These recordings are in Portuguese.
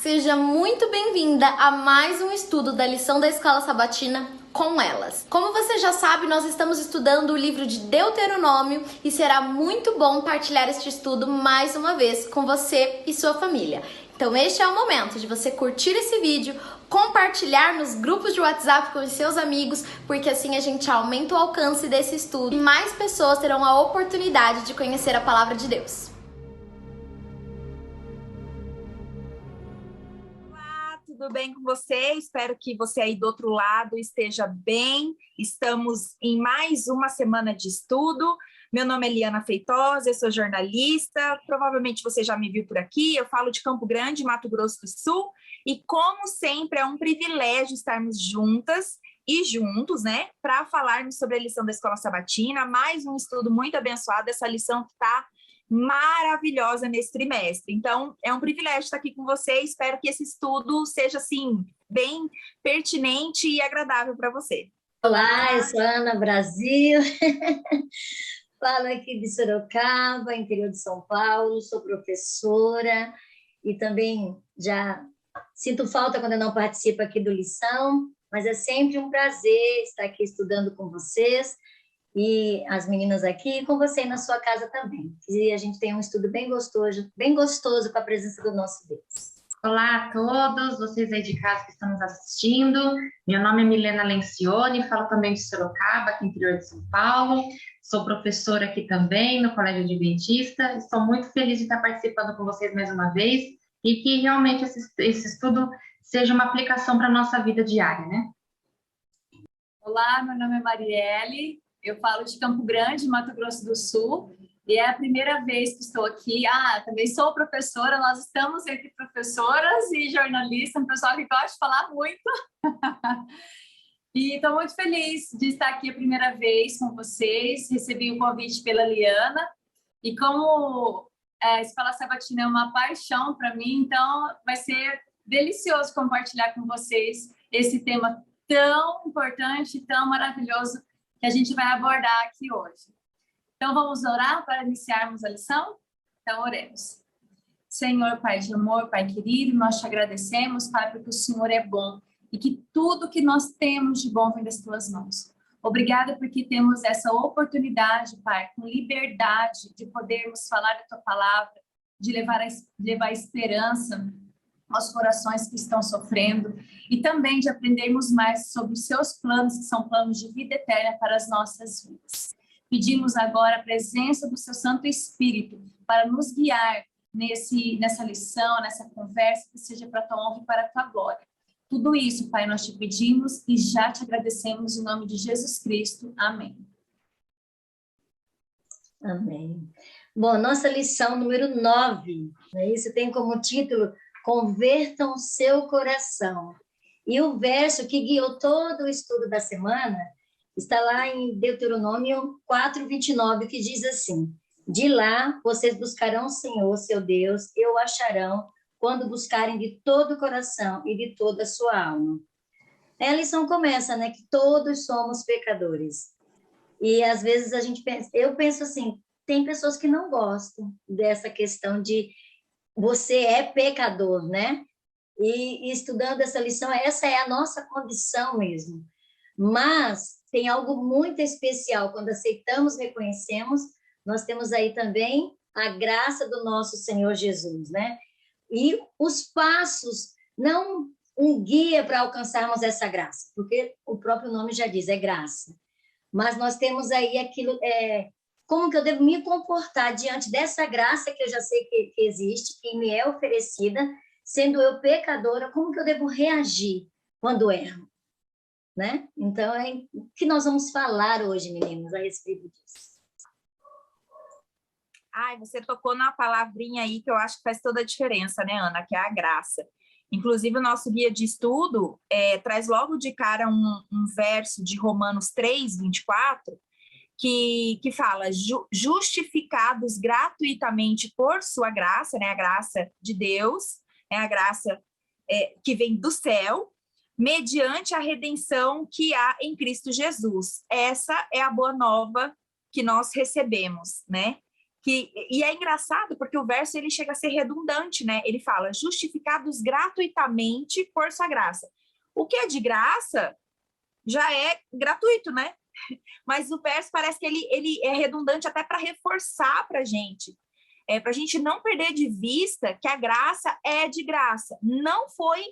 Seja muito bem-vinda a mais um estudo da lição da Escola Sabatina com elas. Como você já sabe, nós estamos estudando o livro de Deuteronômio e será muito bom partilhar este estudo mais uma vez com você e sua família. Então este é o momento de você curtir esse vídeo, compartilhar nos grupos de WhatsApp com os seus amigos, porque assim a gente aumenta o alcance desse estudo e mais pessoas terão a oportunidade de conhecer a palavra de Deus. Tudo bem com você? Espero que você aí do outro lado esteja bem. Estamos em mais uma semana de estudo. Meu nome é Liana Feitosa, eu sou jornalista. Provavelmente você já me viu por aqui. Eu falo de Campo Grande, Mato Grosso do Sul. E como sempre, é um privilégio estarmos juntas e juntos, né? Para falarmos sobre a lição da Escola Sabatina. Mais um estudo muito abençoado, essa lição que está maravilhosa nesse trimestre. Então, é um privilégio estar aqui com você. Espero que esse estudo seja, assim, bem pertinente e agradável para você. Olá, eu sou Ana Brasil, falo aqui de Sorocaba, interior de São Paulo, sou professora e também já sinto falta quando eu não participo aqui do Lição, mas é sempre um prazer estar aqui estudando com vocês e as meninas aqui, e com você na sua casa também. E a gente tem um estudo bem gostoso com a presença do nosso Deus. Olá a todos, vocês aí de casa que estão nos assistindo. Meu nome é Milena Lencioni, falo também de Sorocaba, aqui no interior de São Paulo. Sou professora aqui também no Colégio Adventista. Estou muito feliz de estar participando com vocês mais uma vez e que realmente esse estudo seja uma aplicação para a nossa vida diária, né? Olá, meu nome é Marielle, eu falo de Campo Grande, Mato Grosso do Sul, e é a primeira vez que estou aqui. Também sou professora, nós estamos entre professoras e jornalistas, um pessoal que gosta de falar muito. E estou muito feliz de estar aqui a primeira vez com vocês, recebi o convite pela Liana, e como a Escola Sabatina é uma paixão para mim, então vai ser delicioso compartilhar com vocês esse tema tão importante, tão maravilhoso que a gente vai abordar aqui hoje. Então, vamos orar para iniciarmos a lição? Então, oremos. Senhor, Pai de amor, Pai querido, nós te agradecemos, Pai, porque o Senhor é bom e que tudo que nós temos de bom vem das tuas mãos. Obrigada porque temos essa oportunidade, Pai, com liberdade de podermos falar da tua palavra, de levar esperança aos corações que estão sofrendo e também de aprendermos mais sobre os seus planos, que são planos de vida eterna para as nossas vidas. Pedimos agora a presença do seu Santo Espírito para nos guiar nessa lição, nessa conversa, que seja para a tua honra e para a tua glória. Tudo isso, Pai, nós te pedimos e já te agradecemos em nome de Jesus Cristo. Amém. Amém. Bom, nossa lição número 9, né? Isso tem como título Convertam seu coração. E o verso que guiou todo o estudo da semana está lá em Deuteronômio 4:29, que diz assim: de lá vocês buscarão o Senhor, seu Deus, e o acharão quando buscarem de todo o coração e de toda a sua alma. A lição começa, né, que todos somos pecadores. E às vezes eu penso assim, tem pessoas que não gostam dessa questão de você é pecador, né? E estudando essa lição, essa é a nossa condição mesmo. Mas tem algo muito especial, quando aceitamos, reconhecemos, nós temos aí também a graça do nosso Senhor Jesus, né? E os passos, não um guia para alcançarmos essa graça, porque o próprio nome já diz, é graça. Mas nós temos aí aquilo, como que eu devo me comportar diante dessa graça que eu já sei que existe, que me é oferecida, sendo eu pecadora, como que eu devo reagir quando erro? Né? Então, é o que nós vamos falar hoje, meninas, a respeito disso. Você tocou numa palavrinha aí que eu acho que faz toda a diferença, né, Ana? Que é a graça. Inclusive, o nosso guia de estudo traz logo de cara um verso de Romanos 3:24, que fala, justificados gratuitamente por sua graça, né, a graça de Deus, né, a graça que vem do céu, mediante a redenção que há em Cristo Jesus. Essa é a boa nova que nós recebemos, né? E é engraçado porque o verso ele chega a ser redundante, né? Ele fala, justificados gratuitamente por sua graça. O que é de graça já é gratuito, né? Mas o verso parece que ele é redundante até para reforçar para a gente. Para a gente não perder de vista que a graça é de graça. Não foi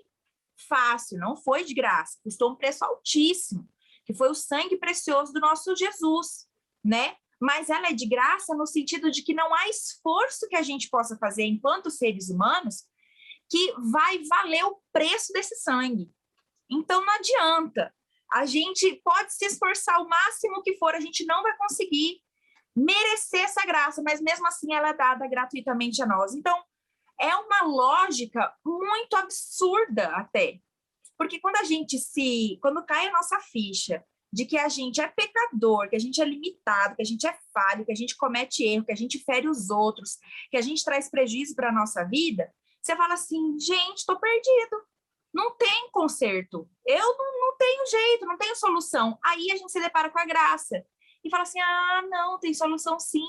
fácil, não foi de graça. Custou um preço altíssimo, que foi o sangue precioso do nosso Jesus, né? Mas ela é de graça no sentido de que não há esforço que a gente possa fazer enquanto seres humanos que vai valer o preço desse sangue. Então, não adianta. A gente pode se esforçar o máximo que for, a gente não vai conseguir merecer essa graça, mas mesmo assim ela é dada gratuitamente a nós. Então, é uma lógica muito absurda até. Porque quando cai a nossa ficha de que a gente é pecador, que a gente é limitado, que a gente é falho, que a gente comete erro, que a gente fere os outros, que a gente traz prejuízo para a nossa vida, você fala assim, gente, estou perdido. Não tem conserto. Eu não tenho jeito, não tenho solução. Aí a gente se depara com a graça e fala assim, não, tem solução sim.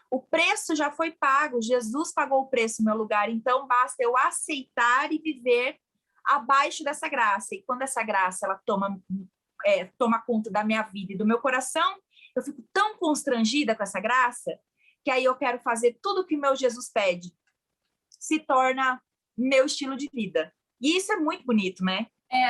O preço já foi pago, Jesus pagou o preço no meu lugar, então basta eu aceitar e viver abaixo dessa graça. E quando essa graça ela toma conta da minha vida e do meu coração, eu fico tão constrangida com essa graça, que aí eu quero fazer tudo o que o meu Jesus pede. Se torna meu estilo de vida. E isso é muito bonito, né?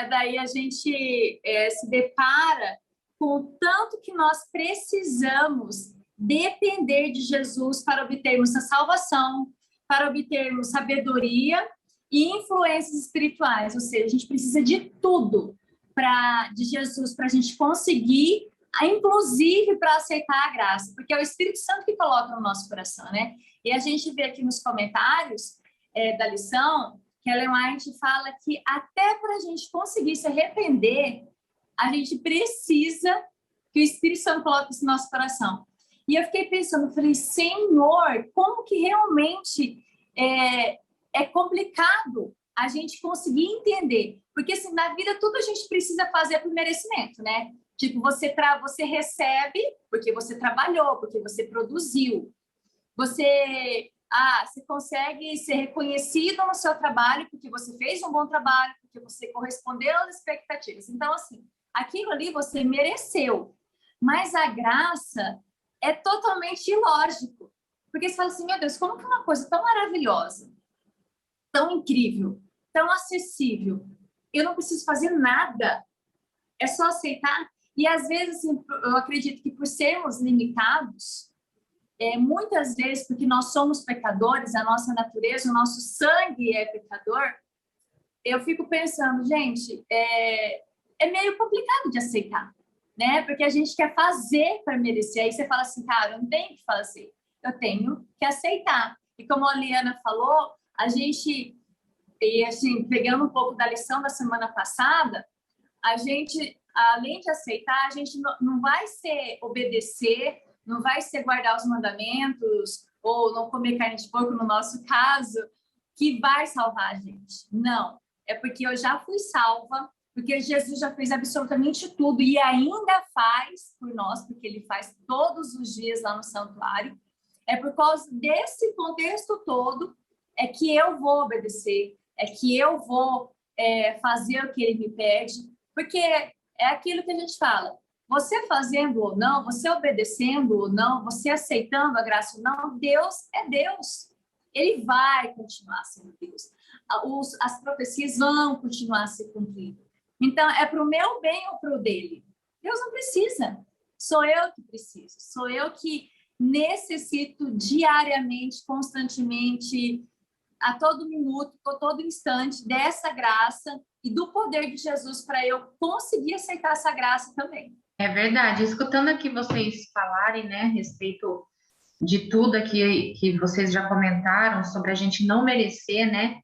Daí a gente se depara com o tanto que nós precisamos depender de Jesus para obtermos a salvação, para obtermos sabedoria e influências espirituais. Ou seja, a gente precisa de tudo de Jesus para a gente conseguir, inclusive para aceitar a graça, porque é o Espírito Santo que coloca no nosso coração, né? E a gente vê aqui nos comentários da lição que a Ellen White fala que até para a gente conseguir se arrepender, a gente precisa que o Espírito Santo coloque isso no nosso coração. E eu fiquei pensando, falei, Senhor, como que realmente é complicado a gente conseguir entender. Porque assim, na vida tudo a gente precisa fazer por merecimento, né? Tipo, você recebe porque você trabalhou, porque você produziu. Você consegue ser reconhecido no seu trabalho porque você fez um bom trabalho, porque você correspondeu às expectativas. Então, assim, aquilo ali você mereceu. Mas a graça é totalmente ilógico. Porque você fala assim, meu Deus, como que uma coisa tão maravilhosa, tão incrível, tão acessível, eu não preciso fazer nada, é só aceitar? E às vezes, assim, eu acredito que por sermos limitados, muitas vezes, porque nós somos pecadores, a nossa natureza, o nosso sangue é pecador, eu fico pensando, gente, é meio complicado de aceitar, né? Porque a gente quer fazer para merecer. Aí você fala assim, cara, eu não tenho que fazer, eu tenho que aceitar. E como a Liana falou, a gente, e assim, pegando um pouco da lição da semana passada, a gente, além de aceitar, a gente não vai ser obedecer, não vai ser guardar os mandamentos ou não comer carne de porco, no nosso caso, que vai salvar a gente. Não. É porque eu já fui salva, porque Jesus já fez absolutamente tudo e ainda faz por nós, porque ele faz todos os dias lá no santuário. É por causa desse contexto todo é que eu vou obedecer, é que eu vou fazer o que ele me pede, porque é aquilo que a gente fala. Você fazendo ou não, você obedecendo ou não, você aceitando a graça ou não, Deus é Deus. Ele vai continuar sendo Deus. As profecias vão continuar a ser cumpridas. Então, é para o meu bem ou para o dele? Deus não precisa. Sou eu que preciso. Sou eu que necessito diariamente, constantemente, a todo minuto, a todo instante, dessa graça e do poder de Jesus para eu conseguir aceitar essa graça também. É verdade. Escutando aqui vocês falarem, né, a respeito de tudo aqui que vocês já comentaram sobre a gente não merecer, né?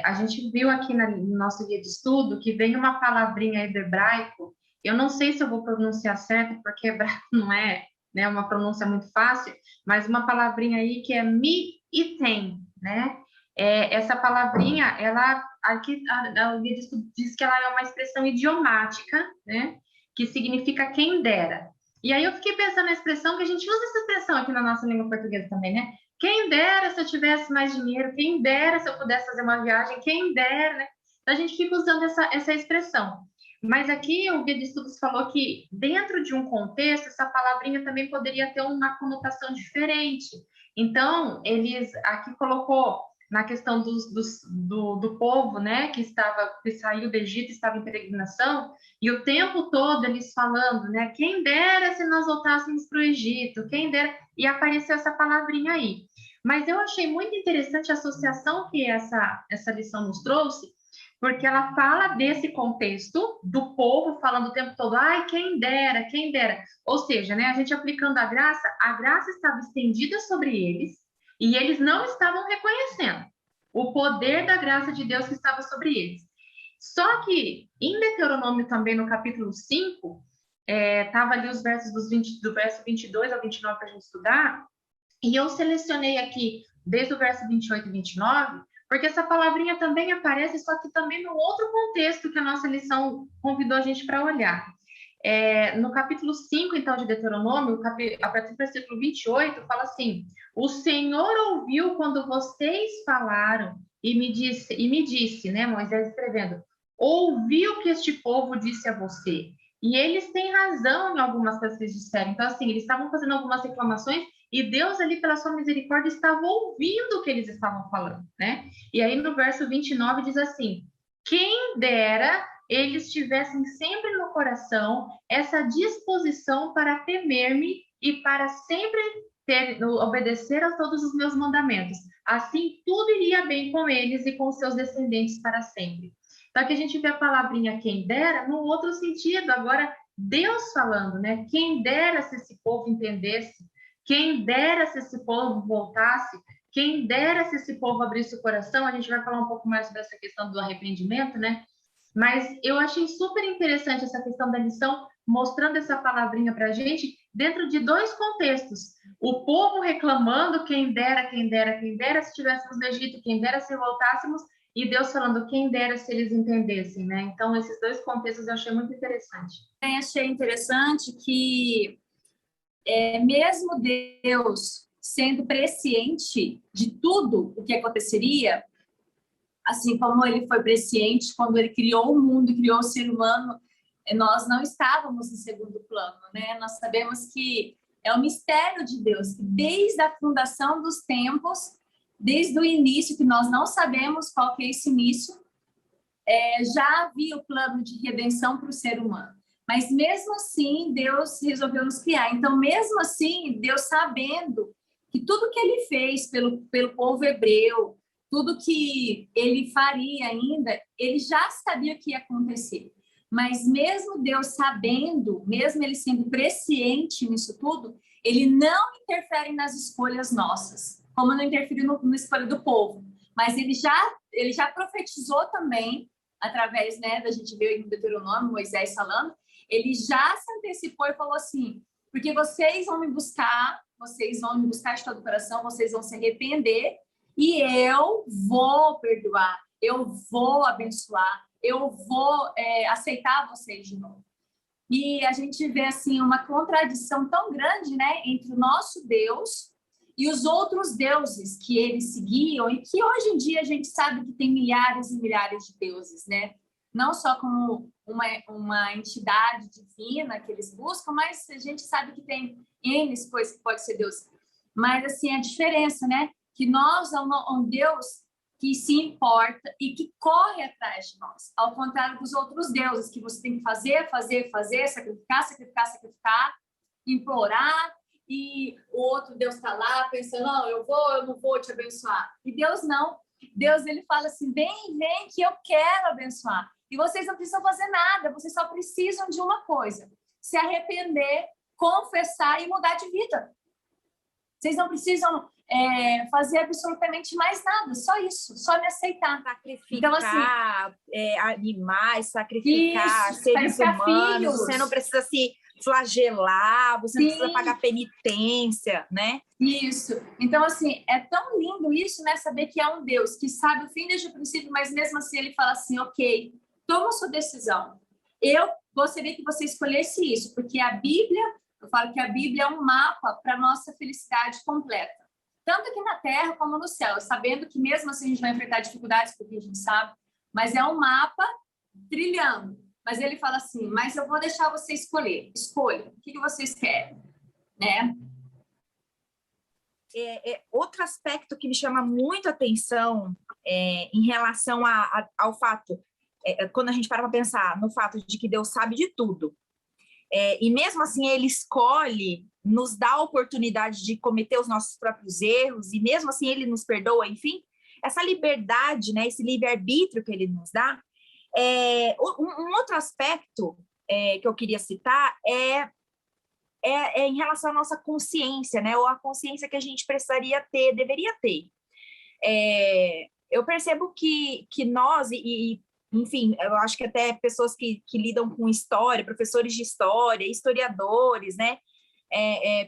A gente viu aqui no nosso guia de estudo que vem uma palavrinha aí do hebraico. Eu não sei se eu vou pronunciar certo, porque hebraico não é, né, uma pronúncia muito fácil, mas uma palavrinha aí que é mi e tem, né? Essa palavrinha, ela aqui o guia de estudo diz que ela é uma expressão idiomática, né? Que significa quem dera. E aí eu fiquei pensando na expressão, que a gente usa essa expressão aqui na nossa língua portuguesa também, né? Quem dera se eu tivesse mais dinheiro, quem dera se eu pudesse fazer uma viagem, quem dera, né? Então a gente fica usando essa expressão. Mas aqui o Guia de Estudos falou que dentro de um contexto, essa palavrinha também poderia ter uma conotação diferente. Então, eles aqui colocou na questão do povo, né, que saiu do Egito, estava em peregrinação, e o tempo todo eles falando, né, quem dera se nós voltássemos para o Egito, quem dera, e apareceu essa palavrinha aí. Mas eu achei muito interessante a associação que essa lição nos trouxe, porque ela fala desse contexto do povo falando o tempo todo, ai, quem dera, quem dera. Ou seja, né, a gente aplicando a graça estava estendida sobre eles e eles não estavam reconhecendo o poder da graça de Deus que estava sobre eles. Só que em Deuteronômio também, no capítulo 5, estava ali os versos do verso 22 ao 29 para a gente estudar, e eu selecionei aqui desde o verso 28 e 29, porque essa palavrinha também aparece, só que também no outro contexto que a nossa lição convidou a gente para olhar. No capítulo 5, então, de Deuteronômio, a partir do versículo 28, fala assim: o Senhor ouviu quando vocês falaram e me disse, né, Moisés escrevendo, ouviu o que este povo disse a você. E eles têm razão em algumas coisas que eles disseram. Então, assim, eles estavam fazendo algumas reclamações e Deus ali, pela sua misericórdia, estava ouvindo o que eles estavam falando, né? E aí, no verso 29, diz assim: quem dera eles tivessem sempre no coração essa disposição para temer-me e para sempre obedecer a todos os meus mandamentos. Assim, tudo iria bem com eles e com seus descendentes para sempre. Então, aqui a gente vê a palavrinha quem dera no outro sentido. Agora, Deus falando, né? Quem dera se esse povo entendesse, quem dera se esse povo voltasse, quem dera se esse povo abrisse o coração. A gente vai falar um pouco mais sobre essa questão do arrependimento, né? Mas eu achei super interessante essa questão da lição, mostrando essa palavrinha para a gente dentro de dois contextos. O povo reclamando, quem dera, quem dera, quem dera se estivéssemos no Egito, quem dera se voltássemos, e Deus falando, quem dera se eles entendessem, né? Então, esses dois contextos eu achei muito interessante. Eu achei interessante que mesmo Deus sendo presciente de tudo o que aconteceria, assim como ele foi presciente quando ele criou o mundo, criou o ser humano, nós não estávamos em segundo plano, né? Nós sabemos que é o mistério de Deus, que desde a fundação dos tempos, desde o início, que nós não sabemos qual que é esse início, já havia o plano de redenção para o ser humano. Mas mesmo assim, Deus resolveu nos criar. Então, mesmo assim, Deus sabendo que tudo que ele fez pelo povo hebreu, tudo que ele faria ainda, ele já sabia o que ia acontecer. Mas mesmo Deus sabendo, mesmo ele sendo presciente nisso tudo, ele não interfere nas escolhas nossas, como não interferiu na escolha do povo. Mas ele já profetizou também, através, né, da gente ver em Deuteronômio, Moisés falando, ele já se antecipou e falou assim, porque vocês vão me buscar de todo o coração, vocês vão se arrepender, e eu vou perdoar, eu vou abençoar, eu vou aceitar vocês de novo. E a gente vê assim uma contradição tão grande, né, entre o nosso Deus e os outros deuses que eles seguiam, e que hoje em dia a gente sabe que tem milhares e milhares de deuses, né? Não só como uma entidade divina que eles buscam, mas a gente sabe que tem N coisas que pode ser Deus. Mas assim, a diferença, né? Que nós é um Deus que se importa e que corre atrás de nós, ao contrário dos outros deuses, que você tem que fazer, sacrificar, implorar, e o outro Deus está lá pensando, não, eu não vou te abençoar. E Deus não. Deus, ele fala assim, vem que eu quero abençoar. E vocês não precisam fazer nada, vocês só precisam de uma coisa, se arrepender, confessar e mudar de vida. Vocês não precisam fazer absolutamente mais nada, só isso, só me aceitar. Sacrificar então, assim, animais, sacrificar seres humanos, filhos. Você não precisa se flagelar, você não precisa pagar penitência, né? Isso. Então, assim, é tão lindo isso, né? Saber que é um Deus que sabe o fim desde o princípio, mas mesmo assim ele fala assim, ok, toma sua decisão. Eu gostaria que você escolhesse isso, porque a Bíblia Eu falo que a Bíblia é um mapa para a nossa felicidade completa, tanto aqui na Terra como no céu, sabendo que mesmo assim a gente vai enfrentar dificuldades, porque a gente sabe, mas é um mapa trilhando. Mas ele fala assim, mas eu vou deixar você escolher. Escolha, o que vocês querem, né? Outro aspecto que me chama muito a atenção em relação ao fato, quando a gente para pensar no fato de que Deus sabe de tudo, e mesmo assim ele escolhe, nos dá a oportunidade de cometer os nossos próprios erros, e mesmo assim ele nos perdoa, enfim, essa liberdade, né, esse livre-arbítrio que ele nos dá. Um outro aspecto que eu queria citar é em relação à nossa consciência, né, ou a consciência que a gente precisaria ter, deveria ter. Eu percebo que nós, enfim, eu acho que até pessoas que lidam com história, professores de história, historiadores, né,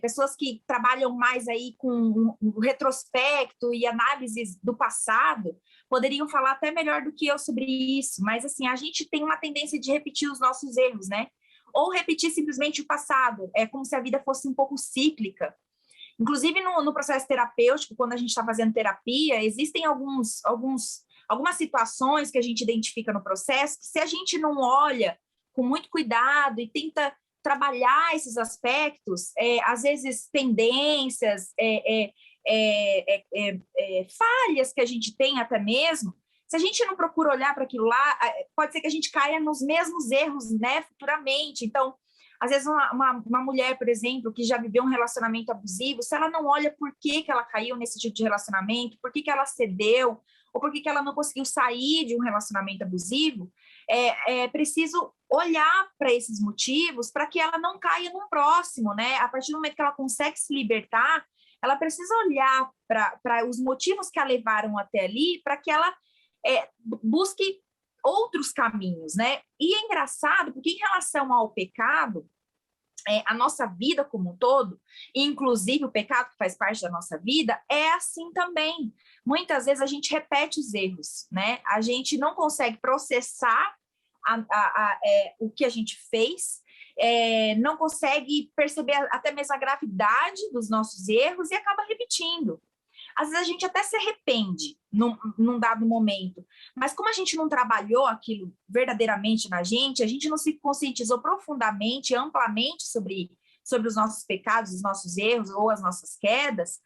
pessoas que trabalham mais aí com o retrospecto e análises do passado, poderiam falar até melhor do que eu sobre isso, mas assim, a gente tem uma tendência de repetir os nossos erros, né? Ou repetir simplesmente o passado, é como se a vida fosse um pouco cíclica. Inclusive no processo terapêutico, quando a gente está fazendo terapia, existem algumas situações que a gente identifica no processo que, se a gente não olha com muito cuidado e tenta trabalhar esses aspectos, às vezes tendências, falhas que a gente tem até mesmo, se a gente não procura olhar para aquilo lá, pode ser que a gente caia nos mesmos erros, né, futuramente. Então, às vezes uma mulher, por exemplo, que já viveu um relacionamento abusivo, se ela não olha por que ela caiu nesse tipo de relacionamento, por que ela cedeu, ou por que ela não conseguiu sair de um relacionamento abusivo, é preciso olhar para esses motivos para que ela não caia num próximo, né? A partir do momento que ela consegue se libertar, ela precisa olhar para os motivos que a levaram até ali, para que ela busque outros caminhos, né? E é engraçado, porque em relação ao pecado, a nossa vida como um todo, inclusive o pecado que faz parte da nossa vida, é assim também. Muitas vezes a gente repete os erros, né? A gente não consegue processar o que a gente fez, não consegue perceber até mesmo a gravidade dos nossos erros e acaba repetindo. Às vezes a gente até se arrepende num dado momento, mas como a gente não trabalhou aquilo verdadeiramente na gente, a gente não se conscientizou profundamente, amplamente sobre os nossos pecados, os nossos erros ou as nossas quedas,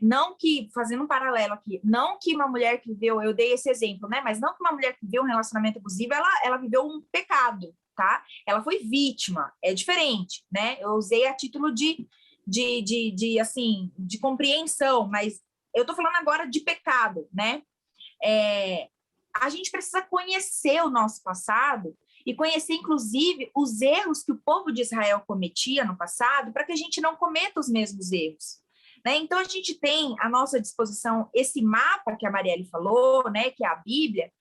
não que, fazendo um paralelo aqui, não que uma mulher que viveu, eu dei esse exemplo, né? Mas não que uma mulher que viveu um relacionamento abusivo, ela viveu um pecado, tá? Ela foi vítima, é diferente, né? Eu usei a título de compreensão, mas eu tô falando agora de pecado, né? A gente precisa conhecer o nosso passado e conhecer, inclusive, os erros que o povo de Israel cometia no passado, para que a gente não cometa os mesmos erros, né? Então, a gente tem à nossa disposição esse mapa que a Marielle falou, né, que é a Bíblia,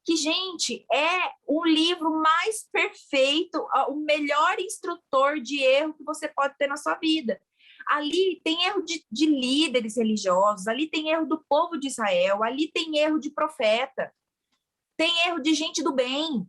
que, gente, é o livro mais perfeito, o melhor instrutor de erro que você pode ter na sua vida. Ali tem erro de líderes religiosos, ali tem erro do povo de Israel, ali tem erro de profeta, tem erro de gente do bem,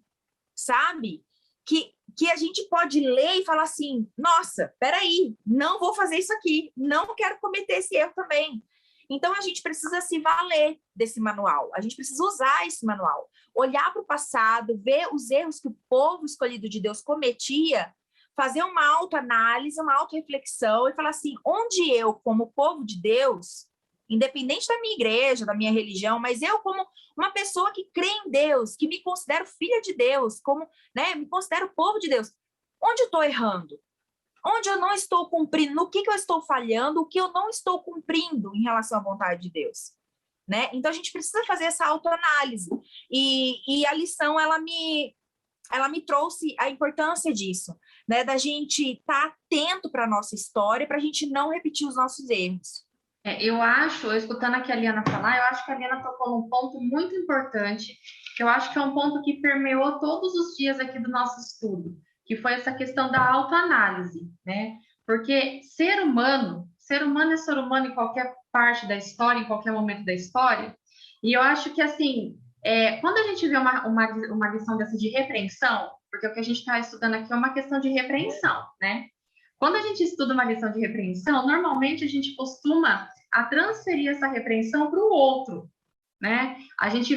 sabe? Que a gente pode ler e falar assim, nossa, peraí, não vou fazer isso aqui, não quero cometer esse erro também. Então, a gente precisa se valer desse manual, a gente precisa usar esse manual, olhar para o passado, ver os erros que o povo escolhido de Deus cometia, fazer uma autoanálise, uma autorreflexão e falar assim, onde eu, como povo de Deus, independente da minha igreja, da minha religião, mas eu como uma pessoa que crê em Deus, que me considero filha de Deus, como, né, me considero povo de Deus, onde eu estou errando? Onde eu não estou cumprindo? No que eu estou falhando? O que eu não estou cumprindo em relação à vontade de Deus? Né? Então, a gente precisa fazer essa autoanálise. E a lição, ela me trouxe a importância disso, né? Da gente estar atento para a nossa história, para a gente não repetir os nossos erros. Eu acho, escutando aqui a Liana falar, eu acho que a Liana tocou num ponto muito importante, que eu acho que é um ponto que permeou todos os dias aqui do nosso estudo, que foi essa questão da autoanálise, né? Porque ser humano é ser humano em qualquer parte da história, em qualquer momento da história, e eu acho que, assim, quando a gente vê uma lição dessa de repreensão, porque o que a gente está estudando aqui é uma questão de repreensão, né? Quando a gente estuda uma lição de repreensão, normalmente a gente costuma a transferir essa repreensão para o outro, né? A gente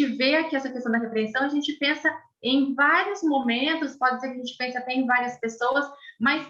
vê aqui essa questão da repreensão, a gente pensa em vários momentos, pode ser que a gente pense até em várias pessoas, mas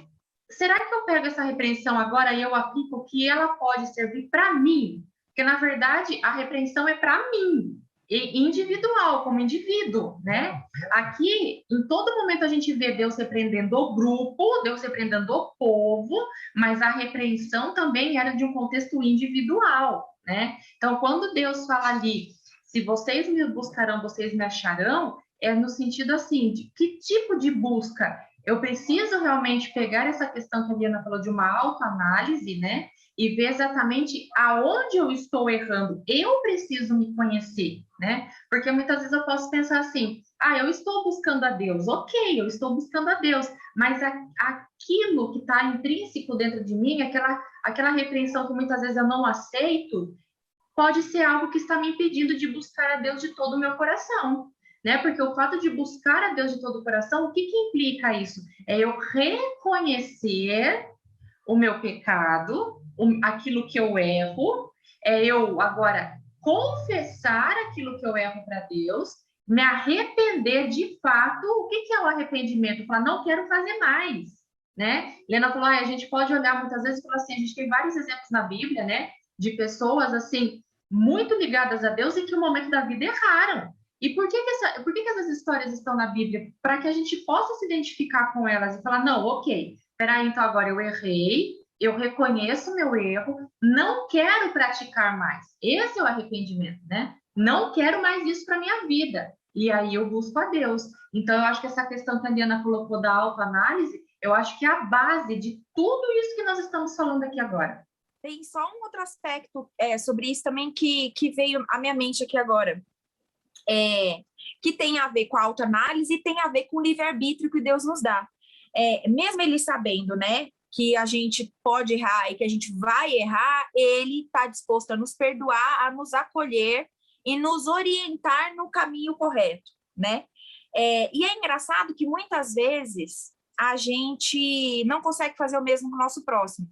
será que eu pego essa repreensão agora e eu aplico que ela pode servir para mim? Porque, na verdade, a repreensão é para mim, individual, como indivíduo, né? Aqui, em todo momento, a gente vê Deus repreendendo o grupo, Deus repreendendo o povo, mas a repreensão também era de um contexto individual, né? Então, quando Deus fala ali, se vocês me buscarão, vocês me acharão, é no sentido assim, de que tipo de busca? Eu preciso realmente pegar essa questão que a Liana falou de uma autoanálise, né? E ver exatamente aonde eu estou errando. Eu preciso me conhecer, né? Porque muitas vezes eu posso pensar assim, eu estou buscando a Deus. Ok, eu estou buscando a Deus. Mas aquilo que está intrínseco dentro de mim, aquela repreensão que muitas vezes eu não aceito, pode ser algo que está me impedindo de buscar a Deus de todo o meu coração, né? Porque o fato de buscar a Deus de todo o coração, o que implica isso? É eu reconhecer o meu pecado, aquilo que eu erro, é eu agora confessar aquilo que eu erro para Deus, me arrepender de fato. O que é o arrependimento? Falar, não quero fazer mais, né? Helena falou, a gente pode olhar muitas vezes e falar assim, a gente tem vários exemplos na Bíblia, né? De pessoas, assim, muito ligadas a Deus em que no momento da vida erraram. E por que essas histórias estão na Bíblia? Para que a gente possa se identificar com elas e falar, não, ok, peraí, então agora eu errei, eu reconheço o meu erro, não quero praticar mais. Esse é o arrependimento, né? Não quero mais isso para minha vida. E aí eu busco a Deus. Então, eu acho que essa questão que a Diana colocou da autoanálise, eu acho que é a base de tudo isso que nós estamos falando aqui agora. Tem só um outro aspecto sobre isso também que veio à minha mente aqui agora. Que tem a ver com a autoanálise e tem a ver com o livre-arbítrio que Deus nos dá. Mesmo ele sabendo, né, que a gente pode errar e que a gente vai errar, ele está disposto a nos perdoar, a nos acolher e nos orientar no caminho correto, né? E é engraçado que muitas vezes a gente não consegue fazer o mesmo com o nosso próximo.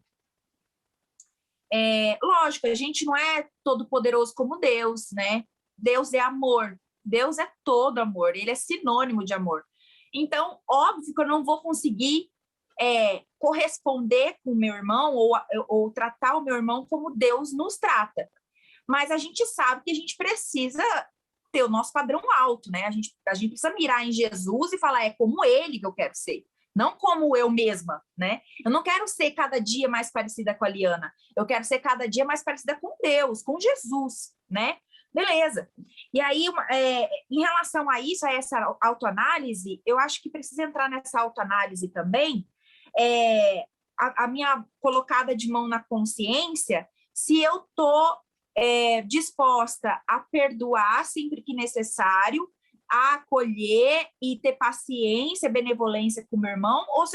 Lógico, a gente não é todo poderoso como Deus, né? Deus é amor, Deus é todo amor, ele é sinônimo de amor. Então, óbvio que eu não vou conseguir corresponder com o meu irmão ou tratar o meu irmão como Deus nos trata. Mas a gente sabe que a gente precisa ter o nosso padrão alto, né? A gente precisa mirar em Jesus e falar, como ele que eu quero ser, não como eu mesma, né? Eu não quero ser cada dia mais parecida com a Liana, eu quero ser cada dia mais parecida com Deus, com Jesus, né? Beleza. E aí, em relação a isso, a essa autoanálise, eu acho que precisa entrar nessa autoanálise também, a minha colocada de mão na consciência, se eu estou disposta a perdoar sempre que necessário, a acolher e ter paciência, benevolência com o meu irmão, ou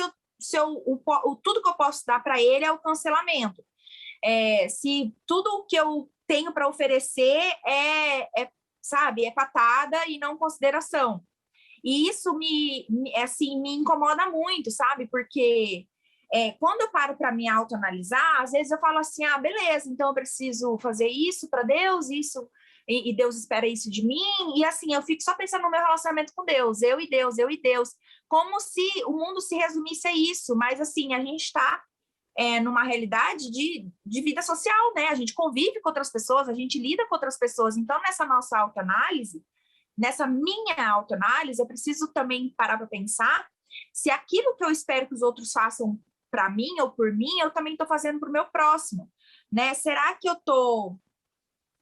tudo que eu posso dar para ele é o cancelamento. Se tudo o que eu tenho para oferecer sabe, é patada e não consideração. E isso me incomoda muito, sabe? Porque quando eu paro para me autoanalisar, às vezes eu falo assim, beleza, então eu preciso fazer isso para Deus, isso, e Deus espera isso de mim, e assim, eu fico só pensando no meu relacionamento com Deus, eu e Deus, como se o mundo se resumisse a isso, mas assim, a gente está numa realidade de vida social, né? A gente convive com outras pessoas, a gente lida com outras pessoas, então nessa nossa autoanálise, nessa minha autoanálise, eu preciso também parar para pensar se aquilo que eu espero que os outros façam para mim ou por mim, eu também estou fazendo para o meu próximo, né? Será que eu estou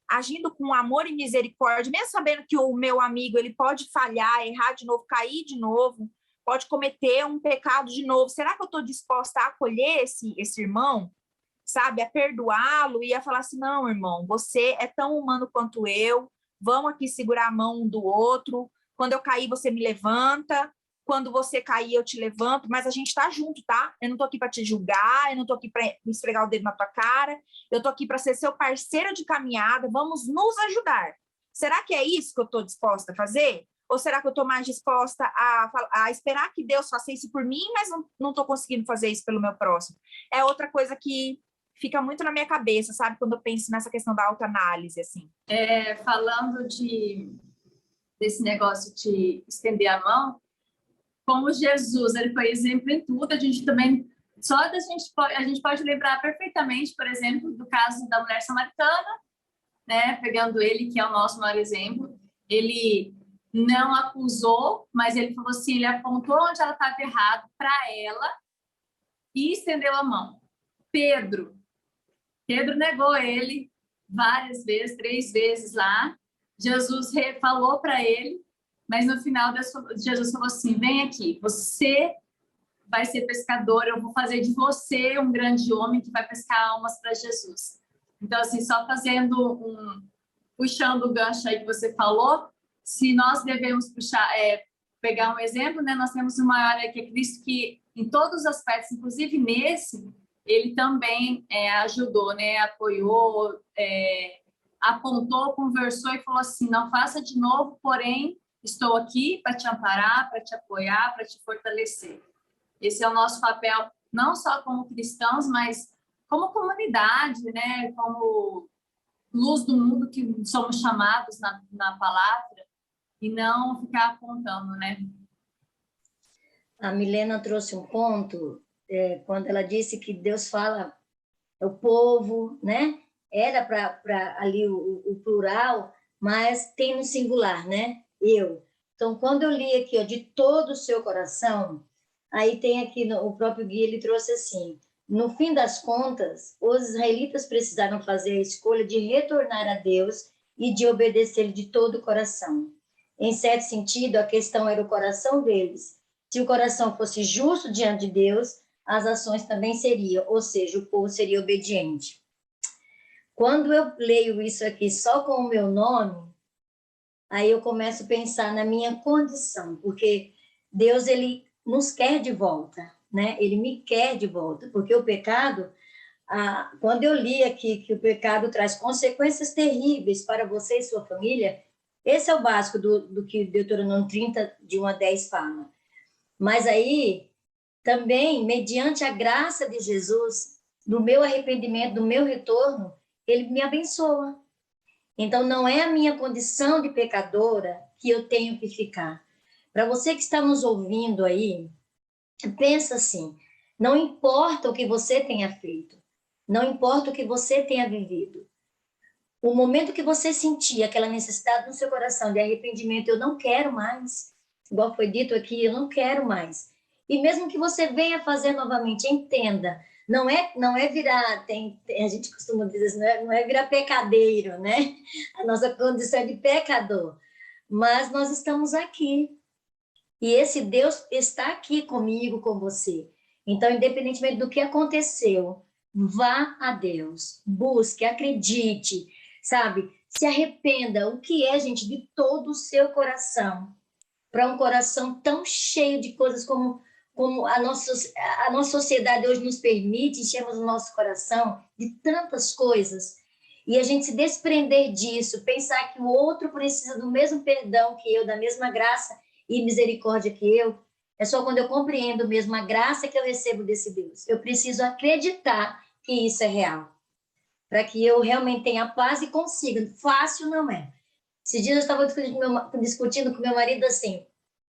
agindo com amor e misericórdia, mesmo sabendo que o meu amigo ele pode falhar, errar de novo, cair de novo, pode cometer um pecado de novo? Será que eu estou disposta a acolher esse irmão, sabe? A perdoá-lo e a falar assim, não, irmão, você é tão humano quanto eu, vamos aqui segurar a mão um do outro, quando eu cair você me levanta, quando você cair eu te levanto, mas a gente tá junto, tá? Eu não tô aqui para te julgar, eu não tô aqui para esfregar o dedo na tua cara, eu tô aqui para ser seu parceiro de caminhada, vamos nos ajudar. Será que é isso que eu tô disposta a fazer? Ou será que eu estou mais disposta a esperar que Deus faça isso por mim, mas não estou conseguindo fazer isso pelo meu próximo? É outra coisa que fica muito na minha cabeça, sabe? Quando eu penso nessa questão da autoanálise, assim. Falando desse negócio de estender a mão, como Jesus, ele foi exemplo em tudo, a gente também, a gente pode lembrar perfeitamente, por exemplo, do caso da mulher samaritana, né? Pegando ele, que é o nosso maior exemplo, ele não acusou, mas ele falou assim, ele apontou onde ela estava errado para ela e estendeu a mão. Pedro negou ele várias vezes, 3 vezes lá. Jesus falou para ele, mas no final Jesus falou assim, vem aqui, você vai ser pescador, eu vou fazer de você um grande homem que vai pescar almas para Jesus. Então, assim, só puxando o gancho aí que você falou, se nós devemos pegar um exemplo, né? Nós temos o maior que é Cristo, que em todos os aspectos, inclusive nesse, ele também ajudou, né? Apoiou, apontou, conversou e falou assim, não faça de novo, porém, estou aqui para te amparar, para te apoiar, para te fortalecer. Esse é o nosso papel, não só como cristãos, mas como comunidade, né? Como luz do mundo que somos chamados na palavra, e não ficar apontando, né? A Milena trouxe um ponto, quando ela disse que Deus fala, o povo, né? Era para ali o plural, mas tem no singular, né? Eu. Então, quando eu li aqui, ó, de todo o seu coração, aí tem aqui, o próprio Gui, ele trouxe assim, no fim das contas, os israelitas precisaram fazer a escolha de retornar a Deus e de obedecer-lhe de todo o coração. Em certo sentido, a questão era o coração deles. Se o coração fosse justo diante de Deus, as ações também seriam, ou seja, o povo seria obediente. Quando eu leio isso aqui só com o meu nome, aí eu começo a pensar na minha condição, porque Deus, ele nos quer de volta, né? Ele me quer de volta, porque o pecado, quando eu li aqui que o pecado traz consequências terríveis para você e sua família, esse é o básico do que Deuteronômio 30, de 1 a 10 fala. Mas aí, também, mediante a graça de Jesus, do meu arrependimento, do meu retorno, ele me abençoa. Então, não é a minha condição de pecadora que eu tenho que ficar. Para você que está nos ouvindo aí, pensa assim, não importa o que você tenha feito, não importa o que você tenha vivido, o momento que você sentir aquela necessidade no seu coração de arrependimento, eu não quero mais, igual foi dito aqui, eu não quero mais. E mesmo que você venha fazer novamente, entenda, não é virar, a gente costuma dizer, não é virar pecadeiro, né? A nossa condição é de pecador. Mas nós estamos aqui. E esse Deus está aqui comigo, com você. Então, independentemente do que aconteceu, vá a Deus, busque, acredite, sabe? Se arrependa. O que é, gente? De todo o seu coração. Para um coração tão cheio de coisas como a nossa sociedade hoje nos permite, enchermos o nosso coração de tantas coisas. E a gente se desprender disso, pensar que o outro precisa do mesmo perdão que eu, da mesma graça e misericórdia que eu, é só quando eu compreendo mesmo a graça que eu recebo desse Deus. Eu preciso acreditar que isso é real, para que eu realmente tenha paz e consiga. Fácil não é. Esses dias eu estava discutindo com meu marido assim,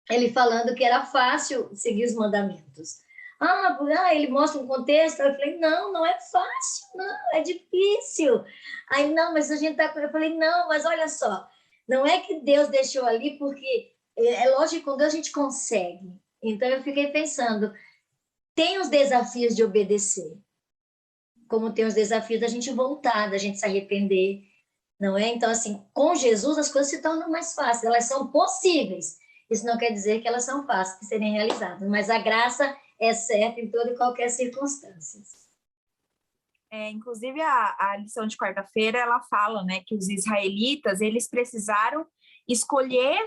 ele falando que era fácil seguir os mandamentos. Ele mostra um contexto, eu falei, não é fácil, não, é difícil. Aí, não, mas a gente tá... Eu falei, não, mas olha só, não é que Deus deixou ali porque... É lógico que com Deus a gente consegue. Então, eu fiquei pensando, tem os desafios de obedecer, como tem os desafios da gente voltar, da gente se arrepender, não é? Então, assim, com Jesus as coisas se tornam mais fáceis, elas são possíveis. Isso não quer dizer que elas são fáceis de serem realizadas, mas a graça é certa em toda e qualquer circunstância. Inclusive, a lição de quarta-feira, ela fala, né, que os israelitas, eles precisaram escolher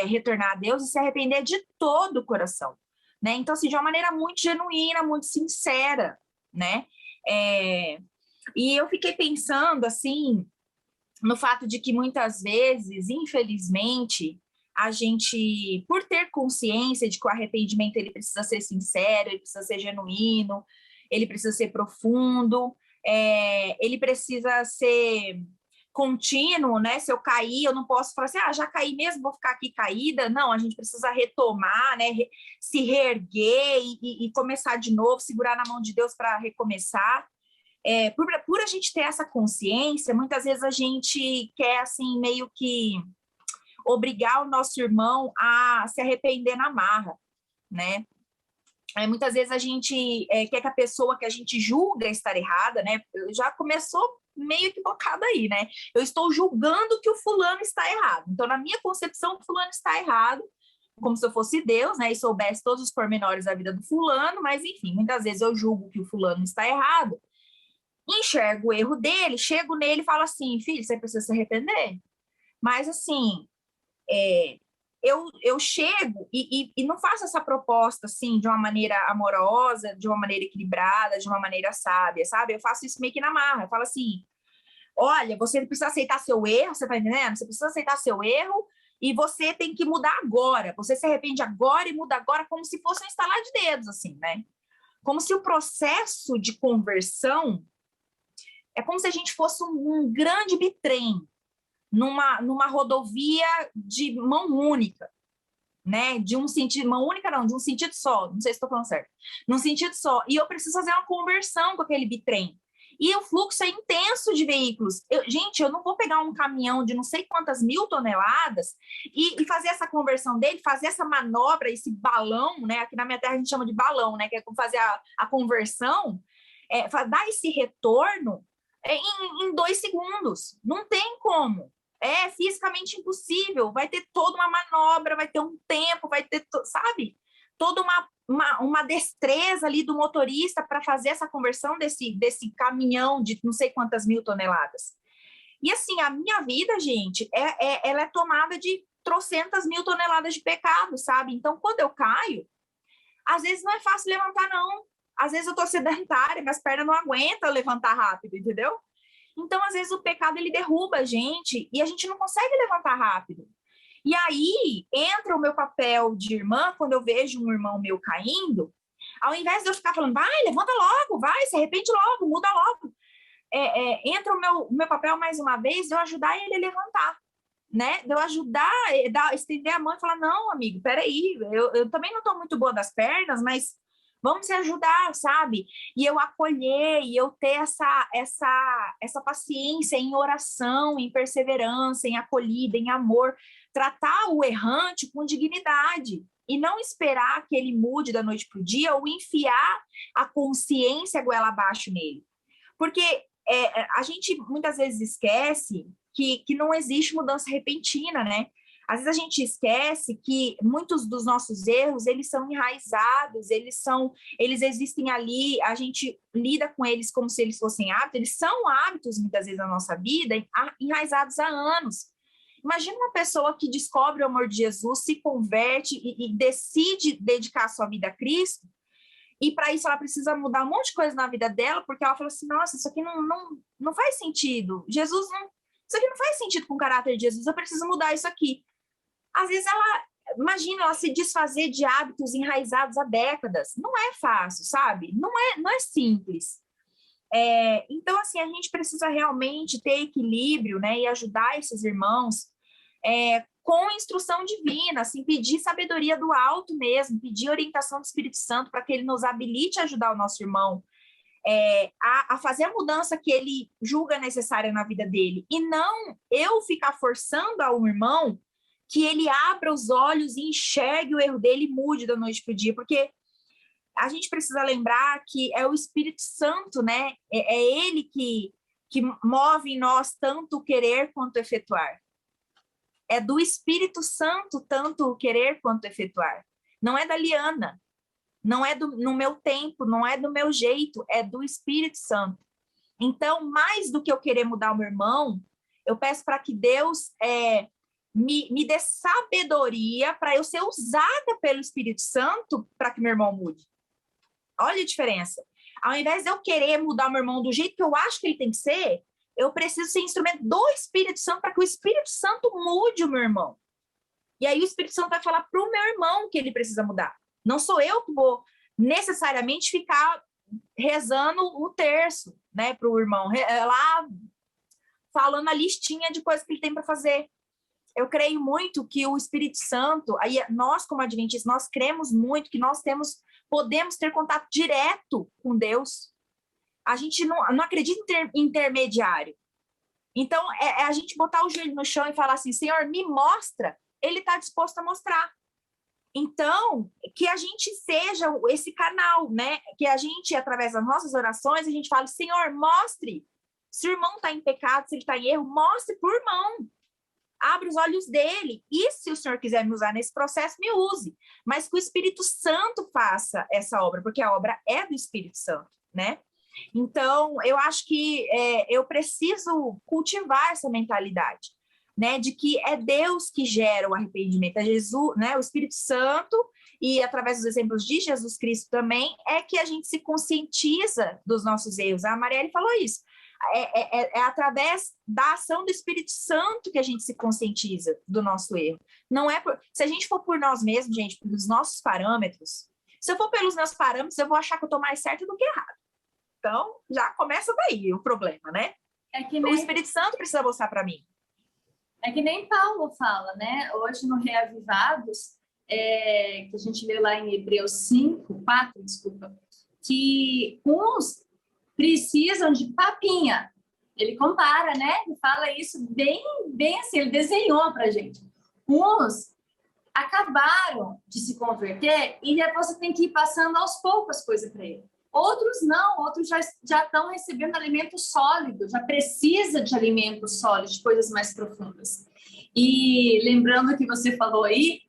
retornar a Deus e se arrepender de todo o coração, né? Então, assim, de uma maneira muito genuína, muito sincera, né? E eu fiquei pensando, assim, no fato de que muitas vezes, infelizmente, a gente, por ter consciência de que o arrependimento ele precisa ser sincero, ele precisa ser genuíno, ele precisa ser profundo, ele precisa ser contínuo, né? Se eu cair, eu não posso falar assim, já caí mesmo, vou ficar aqui caída. Não, a gente precisa retomar, né? Se reerguer e começar de novo, segurar na mão de Deus para recomeçar. Por a gente ter essa consciência, muitas vezes a gente quer, assim, meio que obrigar o nosso irmão a se arrepender na marra, né? Muitas vezes a gente quer que a pessoa que a gente julga estar errada, né? Já começou meio equivocado aí, né? Eu estou julgando que o fulano está errado. Então, na minha concepção, o fulano está errado, como se eu fosse Deus, né? E soubesse todos os pormenores da vida do fulano, mas, enfim, muitas vezes eu julgo que o fulano está errado, enxergo o erro dele, chego nele e falo assim, filho, você precisa se arrepender. Mas, assim, eu chego e não faço essa proposta, assim, de uma maneira amorosa, de uma maneira equilibrada, de uma maneira sábia, sabe? Eu faço isso meio que na marra. Eu falo assim, olha, você precisa aceitar seu erro, você tá entendendo? Você precisa aceitar seu erro e você tem que mudar agora. Você se arrepende agora e muda agora, como se fosse um estalar de dedos, assim, né? Como se o processo de conversão é como se a gente fosse um grande bitrem numa rodovia de mão única, né? De um sentido, mão única não, de um sentido só, não sei se estou falando certo, num sentido só, e eu preciso fazer uma conversão com aquele bitrem. E o fluxo é intenso de veículos. Gente, eu não vou pegar um caminhão de não sei quantas 1000 toneladas e fazer essa conversão dele, fazer essa manobra, esse balão, né? Aqui na minha terra a gente chama de balão, né? Que é fazer a conversão, dar esse retorno em 2 segundos. Não tem como. É fisicamente impossível. Vai ter toda uma manobra, vai ter um tempo, vai ter, sabe? Toda uma destreza ali do motorista para fazer essa conversão desse caminhão de não sei quantas 1000 toneladas. E assim, a minha vida, gente, ela é tomada de trocentas 1000 toneladas de pecado, sabe? Então, quando eu caio, às vezes não é fácil levantar, não. Às vezes eu tô sedentária, minhas pernas não aguentam levantar rápido, entendeu? Então, às vezes o pecado, ele derruba a gente e a gente não consegue levantar rápido. E aí, entra o meu papel de irmã, quando eu vejo um irmão meu caindo, ao invés de eu ficar falando, vai, levanta logo, vai, se arrepende logo, muda logo. Entra o meu papel, mais uma vez, de eu ajudar ele a levantar, né? De eu ajudar, estender a mão e falar, não, amigo, peraí, eu também não estou muito boa das pernas, mas vamos se ajudar, sabe? E eu acolher, e eu ter essa paciência em oração, em perseverança, em acolhida, em amor, tratar o errante com dignidade e não esperar que ele mude da noite para o dia ou enfiar a consciência goela abaixo nele. Porque a gente muitas vezes esquece que não existe mudança repentina, né? Às vezes a gente esquece que muitos dos nossos erros, eles são enraizados, eles existem ali, a gente lida com eles como se eles fossem hábitos, eles são hábitos, muitas vezes, na nossa vida, enraizados há anos. Imagina uma pessoa que descobre o amor de Jesus, se converte e decide dedicar a sua vida a Cristo, e para isso ela precisa mudar um monte de coisa na vida dela, porque ela fala assim, nossa, isso aqui não faz sentido, isso aqui não faz sentido com o caráter de Jesus, eu preciso mudar isso aqui. Às vezes ela se desfazer de hábitos enraizados há décadas. Não é fácil, sabe? Não é simples. Então, assim, a gente precisa realmente ter equilíbrio, né? E ajudar esses irmãos com instrução divina, assim, pedir sabedoria do alto mesmo, pedir orientação do Espírito Santo para que ele nos habilite a ajudar o nosso irmão a fazer a mudança que ele julga necessária na vida dele. E não eu ficar forçando a um irmão que ele abra os olhos e enxergue o erro dele e mude da noite para o dia, porque a gente precisa lembrar que é o Espírito Santo, né? É ele que move em nós tanto o querer quanto o efetuar. É do Espírito Santo tanto o querer quanto o efetuar. Não é da Liana, não é no meu tempo, não é do meu jeito, é do Espírito Santo. Então, mais do que eu querer mudar o meu irmão, eu peço para que Deus me dê sabedoria para eu ser usada pelo Espírito Santo para que meu irmão mude. Olha a diferença. Ao invés de eu querer mudar o meu irmão do jeito que eu acho que ele tem que ser, eu preciso ser instrumento do Espírito Santo para que o Espírito Santo mude o meu irmão. E aí o Espírito Santo vai falar para o meu irmão que ele precisa mudar. Não sou eu que vou necessariamente ficar rezando o terço, né, para o irmão, lá falando a listinha de coisas que ele tem para fazer. Eu creio muito que o Espírito Santo, aí nós como adventistas, nós cremos muito que nós podemos ter contato direto com Deus. A gente não acredita em intermediário. Então, é a gente botar o joelho no chão e falar assim, Senhor, me mostra. Ele está disposto a mostrar. Então, que a gente seja esse canal, né? Que a gente, através das nossas orações, a gente fala, Senhor, mostre. Se o irmão está em pecado, se ele está em erro, mostre para o irmão. Abre os olhos dele. E se o Senhor quiser me usar nesse processo, me use. Mas que o Espírito Santo faça essa obra, porque a obra é do Espírito Santo, né? Então, eu acho que eu preciso cultivar essa mentalidade, né? De que é Deus que gera o arrependimento, é Jesus, né? O Espírito Santo, e através dos exemplos de Jesus Cristo também, é que a gente se conscientiza dos nossos erros. A Marielle falou isso. É através da ação do Espírito Santo que a gente se conscientiza do nosso erro. Não é se a gente for por nós mesmos, gente, pelos nossos parâmetros, se eu for pelos meus parâmetros, eu vou achar que eu estou mais certo do que errado. Então, já começa daí o problema, né? O Espírito Santo precisa mostrar para mim. É que nem Paulo fala, né? Hoje no Reavivados, que a gente lê lá em Hebreus 4, desculpa, que uns precisam de papinha. Ele compara, né? Ele fala isso bem assim, ele desenhou pra gente. Uns acabaram de se converter e depois você tem que ir passando aos poucos as coisas para ele. Outros não, outros já estão recebendo alimento sólido, já precisa de alimento sólido, de coisas mais profundas. E lembrando que você falou aí,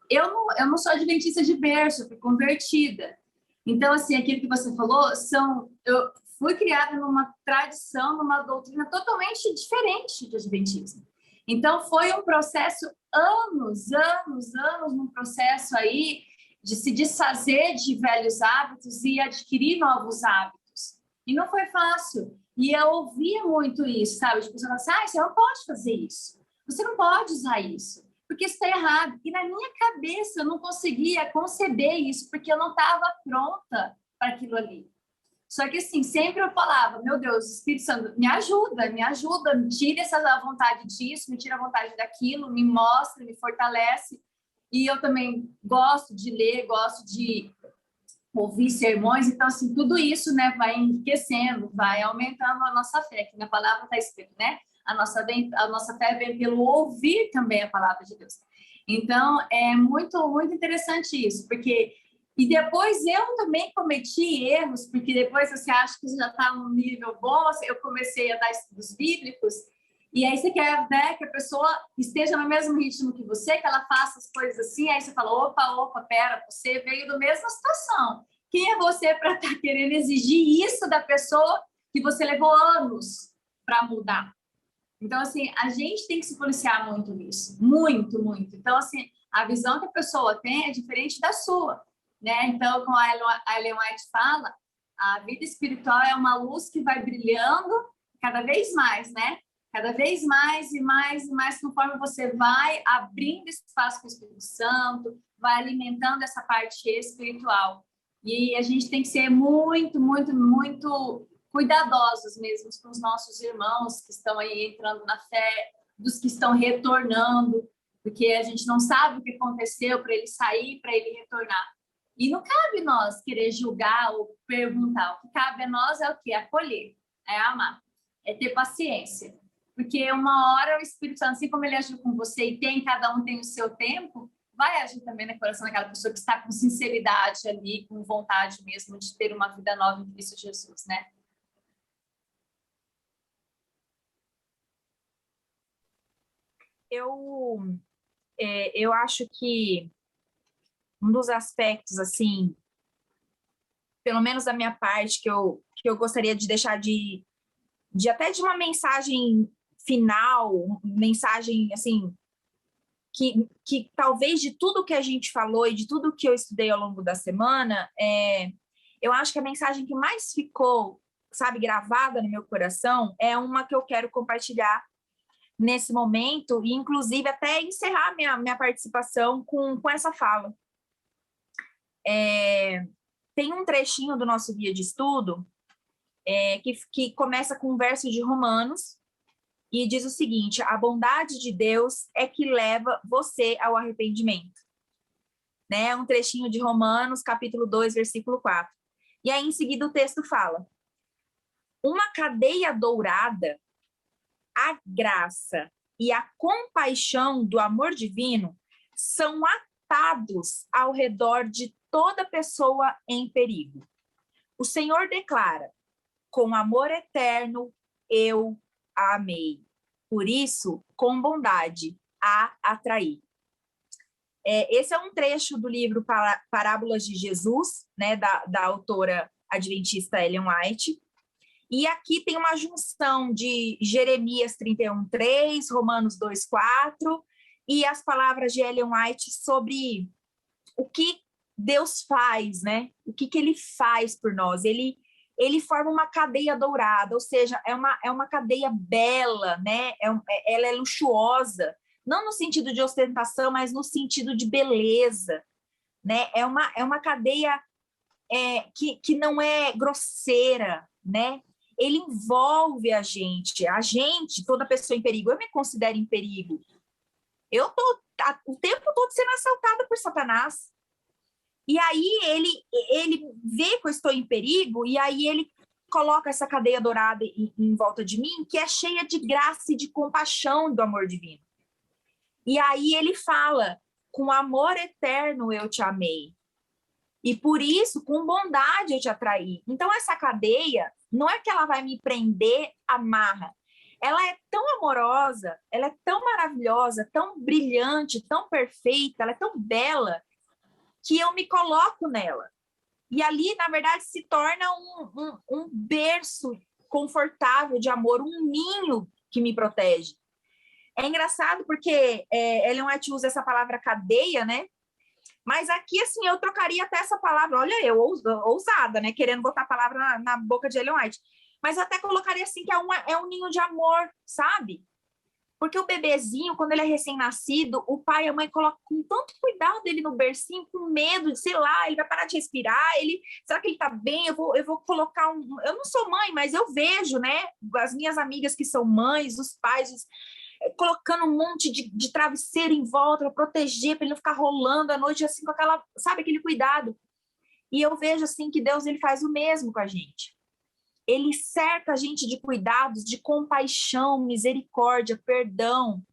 eu não sou adventista de berço, eu fui convertida. Então, assim, aquilo que você falou, eu fui criada numa tradição, numa doutrina totalmente diferente de adventismo. Então, foi um processo, anos, num processo aí, de se desfazer de velhos hábitos e adquirir novos hábitos. E não foi fácil. E eu ouvia muito isso, sabe? Tipo, você fala assim, você não pode fazer isso. Você não pode usar isso, porque isso está errado. E na minha cabeça eu não conseguia conceber isso, porque eu não estava pronta para aquilo ali. Só que assim, sempre eu falava, meu Deus, Espírito Santo, me ajuda, me tira essa vontade disso, me tira a vontade daquilo, me mostra, me fortalece. E eu também gosto de ler, gosto de ouvir sermões, então, assim, tudo isso, né, vai enriquecendo, vai aumentando a nossa fé, que na palavra está escrito, né? A nossa fé vem pelo ouvir também a palavra de Deus. Então, é muito, muito interessante isso, porque... E depois eu também cometi erros, porque depois você acha que você já está num nível bom, eu comecei a dar estudos bíblicos, e aí você quer, né, que a pessoa esteja no mesmo ritmo que você, que ela faça as coisas assim, aí você fala, opa, pera, você veio da mesma situação. Quem é você para estar querendo exigir isso da pessoa que você levou anos para mudar? Então, assim, a gente tem que se policiar muito nisso, muito, muito. Então, assim, a visão que a pessoa tem é diferente da sua, né? Então, como a Ellen White fala, a vida espiritual é uma luz que vai brilhando cada vez mais, né? Cada vez mais e mais e mais, conforme você vai abrindo espaço para o Espírito Santo, vai alimentando essa parte espiritual. E a gente tem que ser muito, muito, muito cuidadosos mesmo com os nossos irmãos que estão aí entrando na fé, dos que estão retornando, porque a gente não sabe o que aconteceu para ele sair, para ele retornar. E não cabe nós querer julgar ou perguntar. O que cabe a nós é o quê? Acolher, é amar, é ter paciência. Porque uma hora o Espírito Santo, assim como ele agiu com você e cada um tem o seu tempo, vai agir também no coração daquela pessoa que está com sinceridade ali, com vontade mesmo de ter uma vida nova em Cristo Jesus, né? Eu acho que um dos aspectos, assim, pelo menos da minha parte, que eu gostaria de deixar de até de uma mensagem final, mensagem, assim, que talvez de tudo que a gente falou e de tudo que eu estudei ao longo da semana, eu acho que a mensagem que mais ficou, sabe, gravada no meu coração é uma que eu quero compartilhar nesse momento, e inclusive até encerrar minha participação com essa fala. Tem um trechinho do nosso guia de estudo que começa com um verso de Romanos, e diz o seguinte: a bondade de Deus é que leva você ao arrependimento. Né? Um trechinho de Romanos, capítulo 2, versículo 4. E aí, em seguida, o texto fala: uma cadeia dourada, a graça e a compaixão do amor divino são atados ao redor de toda pessoa em perigo. O Senhor declara: com amor eterno eu a amei. Por isso, com bondade a atraí. Esse é um trecho do livro Parábolas de Jesus, né, da autora adventista Ellen White. E aqui tem uma junção de Jeremias 31:3, Romanos 2:4, e as palavras de Ellen White sobre o que Deus faz, né? O que ele faz por nós. Ele forma uma cadeia dourada, ou seja, é uma cadeia bela, né? Ela é luxuosa, não no sentido de ostentação, mas no sentido de beleza, né? É uma cadeia que não é grosseira, né? Ele envolve a gente, toda pessoa em perigo. Eu me considero em perigo. Eu estou o tempo todo sendo assaltada por Satanás. E aí ele vê que eu estou em perigo, e aí ele coloca essa cadeia dourada em volta de mim, que é cheia de graça e de compaixão do amor divino. E aí ele fala: com amor eterno eu te amei. E por isso, com bondade eu te atraí. Então, essa cadeia, não é que ela vai me prender, amarra. Ela é tão amorosa, ela é tão maravilhosa, tão brilhante, tão perfeita, ela é tão bela, que eu me coloco nela. E ali, na verdade, se torna um berço confortável de amor, um ninho que me protege. É engraçado porque Ellen White usa essa palavra cadeia, né? Mas aqui, assim, eu trocaria até essa palavra, olha eu, ousada, né? Querendo botar a palavra na boca de Ellen White. Mas eu até colocaria assim, que é um ninho de amor, sabe? Porque o bebezinho, quando ele é recém-nascido, o pai e a mãe colocam com tanto cuidado ele no bercinho, com medo de, sei lá, ele vai parar de respirar, será que ele tá bem? Eu vou colocar eu não sou mãe, mas eu vejo, né? As minhas amigas que são mães, os pais, colocando um monte de travesseiro em volta para proteger, para ele não ficar rolando à noite, assim, com aquela, sabe, aquele cuidado. E eu vejo, assim, que Deus, ele faz o mesmo com a gente. Ele cerca a gente de cuidados, de compaixão, misericórdia, perdão.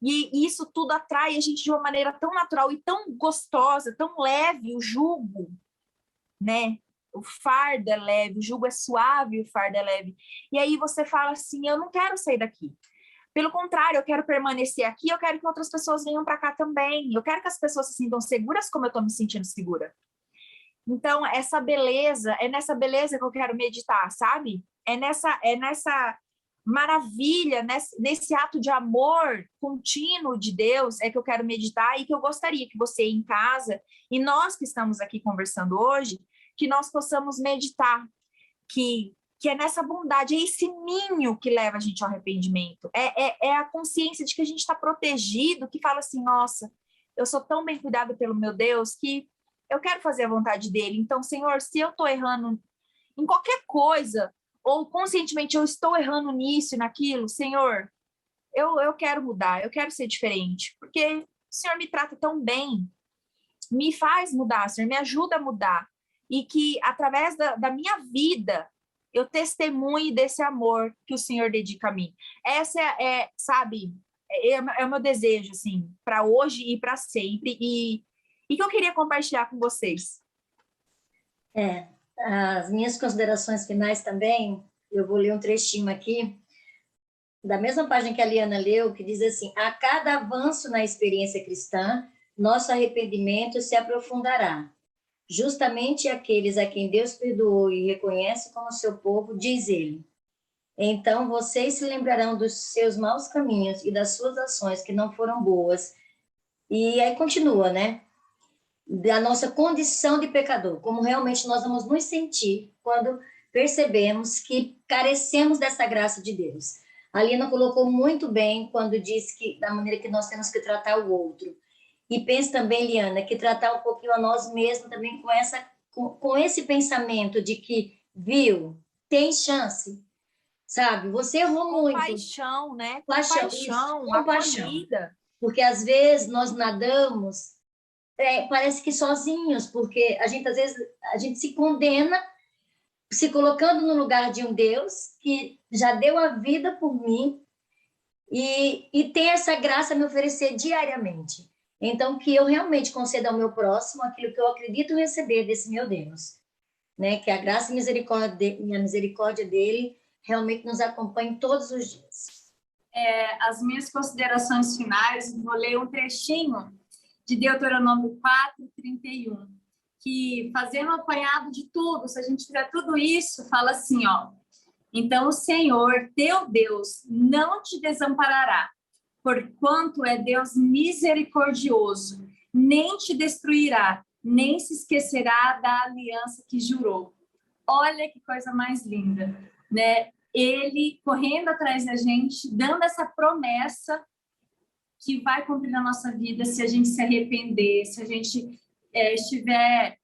E isso tudo atrai a gente de uma maneira tão natural e tão gostosa, tão leve, o jugo, né? O fardo é leve, o jugo é suave, o fardo é leve. E aí você fala assim: eu não quero sair daqui. Pelo contrário, eu quero permanecer aqui, eu quero que outras pessoas venham para cá também. Eu quero que as pessoas se sintam seguras como eu estou me sentindo segura. Então, essa beleza, é nessa beleza que eu quero meditar, sabe? É nessa maravilha, nesse ato de amor contínuo de Deus, é que eu quero meditar, e que eu gostaria que você em casa, e nós que estamos aqui conversando hoje, que nós possamos meditar, que é nessa bondade, é esse ninho que leva a gente ao arrependimento, é a consciência de que a gente está protegido, que fala assim: nossa, eu sou tão bem cuidado pelo meu Deus, que eu quero fazer a vontade dele. Então, Senhor, se eu estou errando em qualquer coisa, ou conscientemente eu estou errando nisso e naquilo, Senhor, eu quero mudar, eu quero ser diferente, porque o Senhor me trata tão bem, me faz mudar, Senhor, me ajuda a mudar, e que através da minha vida eu testemunhe desse amor que o Senhor dedica a mim. Essa sabe, é o meu desejo, assim, para hoje e para sempre, e que eu queria compartilhar com vocês. As minhas considerações finais também, eu vou ler um trechinho aqui, da mesma página que a Liana leu, que diz assim: a cada avanço na experiência cristã, nosso arrependimento se aprofundará. Justamente aqueles a quem Deus perdoou e reconhece como seu povo, diz ele. Então vocês se lembrarão dos seus maus caminhos e das suas ações que não foram boas. E aí continua, né? Da nossa condição de pecador, como realmente nós vamos nos sentir quando percebemos que carecemos dessa graça de Deus. A Liana colocou muito bem quando disse que da maneira que nós temos que tratar o outro. E penso também, Liana, que tratar um pouquinho a nós mesmos também com esse pensamento de que, viu, tem chance, sabe? Você errou muito. Compaixão, né? Compaixão, acolhida. Porque às vezes nós nadamos, parece que sozinhos, porque a gente às vezes a gente se condena se colocando no lugar de um Deus que já deu a vida por mim e tem essa graça a me oferecer diariamente. Então, que eu realmente conceda ao meu próximo aquilo que eu acredito receber desse meu Deus, né? Que a graça e a misericórdia dele realmente nos acompanhem todos os dias. As minhas considerações finais, vou ler um trechinho de Deuteronômio 4:31, que fazendo um apanhado de tudo, se a gente tiver tudo isso, fala assim, ó: então o Senhor, teu Deus, não te desamparará, porquanto é Deus misericordioso, nem te destruirá, nem se esquecerá da aliança que jurou. Olha que coisa mais linda, né? Ele correndo atrás da gente, dando essa promessa que vai cumprir na nossa vida se a gente se arrepender, se a gente estiver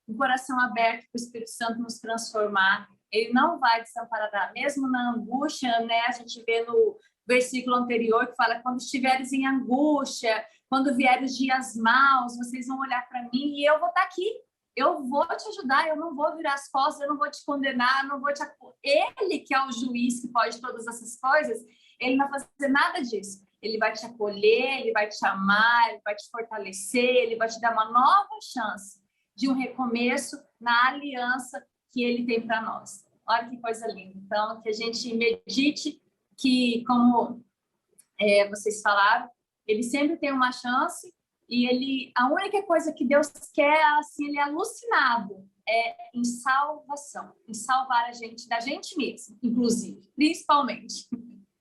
com o coração aberto para o Espírito Santo nos transformar. Ele não vai desamparar, mesmo na angústia, né? A gente vê no versículo anterior que fala: quando estiveres em angústia, quando vierem os dias maus, vocês vão olhar para mim e eu vou estar aqui. Eu vou te ajudar, eu não vou virar as costas, eu não vou te condenar, eu não vou te... Ele que é o juiz que pode todas essas coisas, ele não vai fazer nada disso. Ele vai te acolher, ele vai te amar, ele vai te fortalecer, ele vai te dar uma nova chance de um recomeço na aliança que ele tem para nós. Olha que coisa linda. Então, que a gente medite que, como vocês falaram, ele sempre tem uma chance e a única coisa que Deus quer, assim, ele é alucinado, em salvação, em salvar a gente da gente mesmo, inclusive, principalmente.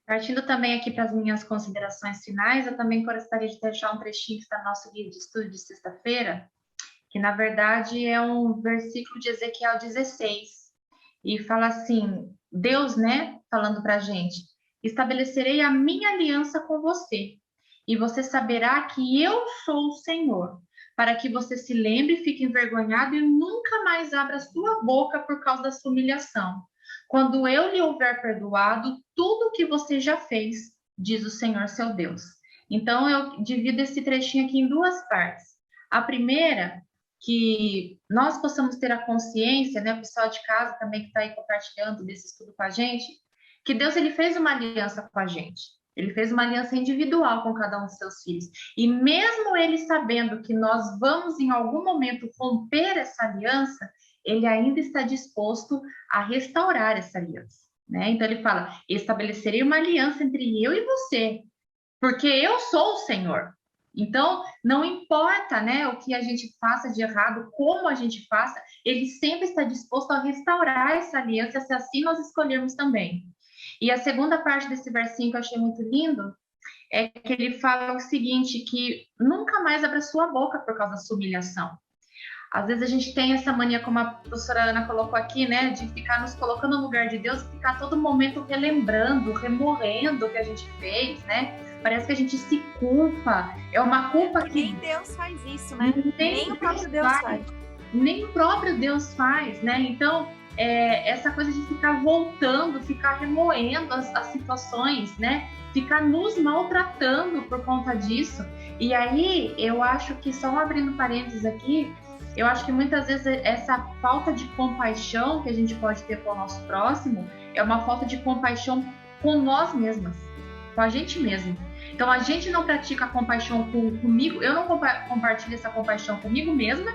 Partindo também aqui para as minhas considerações finais, eu também gostaria de deixar um trechinho que está no nosso guia de estudo de sexta-feira, que na verdade é um versículo de Ezequiel 16, e fala assim, Deus, né, falando para a gente: estabelecerei a minha aliança com você, e você saberá que eu sou o Senhor, para que você se lembre e fique envergonhado e nunca mais abra sua boca por causa da sua humilhação. Quando eu lhe houver perdoado tudo o que você já fez, diz o Senhor seu Deus. Então, eu divido esse trechinho aqui em duas partes. A primeira, que nós possamos ter a consciência, né, o pessoal de casa também que está aí compartilhando desse estudo com a gente, que Deus ele fez uma aliança com a gente. Ele fez uma aliança individual com cada um dos seus filhos. E mesmo ele sabendo que nós vamos em algum momento romper essa aliança, ele ainda está disposto a restaurar essa aliança, né? Então ele fala: estabelecerei uma aliança entre eu e você, porque eu sou o Senhor. Então, não importa, né, o que a gente faça de errado, como a gente faça, ele sempre está disposto a restaurar essa aliança, se assim nós escolhermos também. E a segunda parte desse versinho que eu achei muito lindo é que ele fala o seguinte, que nunca mais abra sua boca por causa da sua humilhação. Às vezes a gente tem essa mania, como a professora Ana colocou aqui, né, de ficar nos colocando no lugar de Deus e ficar todo momento relembrando, remorrendo o que a gente fez, né? Parece que a gente se culpa. É uma culpa que... Nem Deus faz isso, né? Nem o próprio Deus faz. Nem o próprio Deus faz, né? Então, essa coisa de ficar voltando, ficar remoendo as situações, né? Ficar nos maltratando por conta disso. E aí, eu acho que, só abrindo parênteses aqui, eu acho que muitas vezes essa falta de compaixão que a gente pode ter com o nosso próximo é uma falta de compaixão com nós mesmas, com a gente mesmo. Então, a gente não pratica a compaixão comigo, eu não compartilho essa compaixão comigo mesma.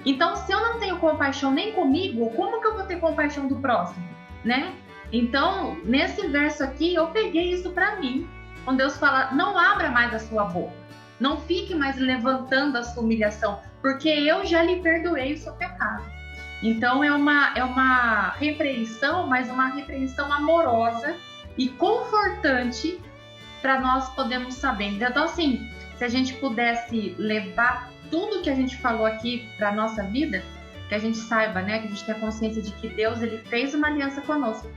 Então, se eu não tenho compaixão nem comigo, como que eu vou ter compaixão do próximo, né? Então, nesse verso aqui, eu peguei isso para mim. Quando Deus fala: não abra mais a sua boca, não fique mais levantando a sua humilhação, porque eu já lhe perdoei o seu pecado. Então, é uma repreensão, mas uma repreensão amorosa e confortante para nós podermos saber. Então, assim, se a gente pudesse levar tudo que a gente falou aqui para a nossa vida, que a gente saiba, né, que a gente tenha consciência de que Deus ele fez uma aliança conosco.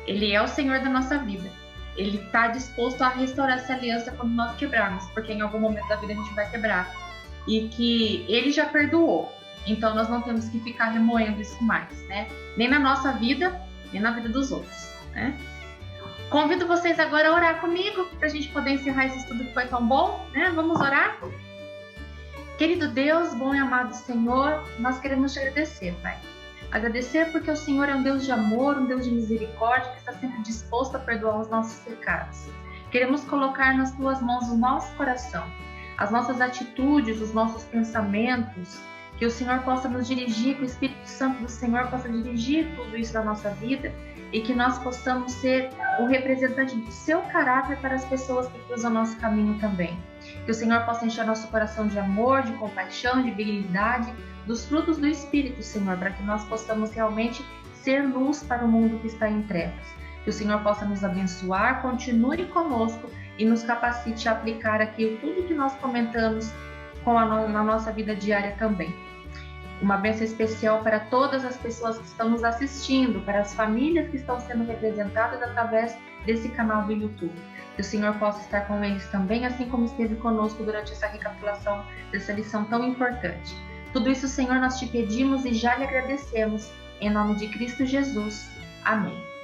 Ele é o Senhor da nossa vida. Ele está disposto a restaurar essa aliança quando nós quebrarmos, porque em algum momento da vida a gente vai quebrar. E que Ele já perdoou. Então nós não temos que ficar remoendo isso mais, né? Nem na nossa vida, nem na vida dos outros, né? Convido vocês agora a orar comigo, para a gente poder encerrar esse estudo que foi tão bom, né? Vamos orar? Querido Deus, bom e amado Senhor, nós queremos te agradecer, Pai. Agradecer porque o Senhor é um Deus de amor, um Deus de misericórdia, que está sempre disposto a perdoar os nossos pecados. Queremos colocar nas tuas mãos o nosso coração, as nossas atitudes, os nossos pensamentos, que o Senhor possa nos dirigir, que o Espírito Santo do Senhor possa dirigir tudo isso na nossa vida e que nós possamos ser o representante do seu caráter para as pessoas que cruzam nosso caminho também. Que o Senhor possa encher nosso coração de amor, de compaixão, de benignidade, dos frutos do Espírito, Senhor, para que nós possamos realmente ser luz para o mundo que está em trevas. Que o Senhor possa nos abençoar, continue conosco e nos capacite a aplicar aqui tudo que nós comentamos na nossa vida diária também. Uma bênção especial para todas as pessoas que estão nos assistindo, para as famílias que estão sendo representadas através desse canal do YouTube. Que o Senhor possa estar com eles também, assim como esteve conosco durante essa recapitulação dessa lição tão importante. Tudo isso, Senhor, nós te pedimos e já lhe agradecemos. Em nome de Cristo Jesus. Amém.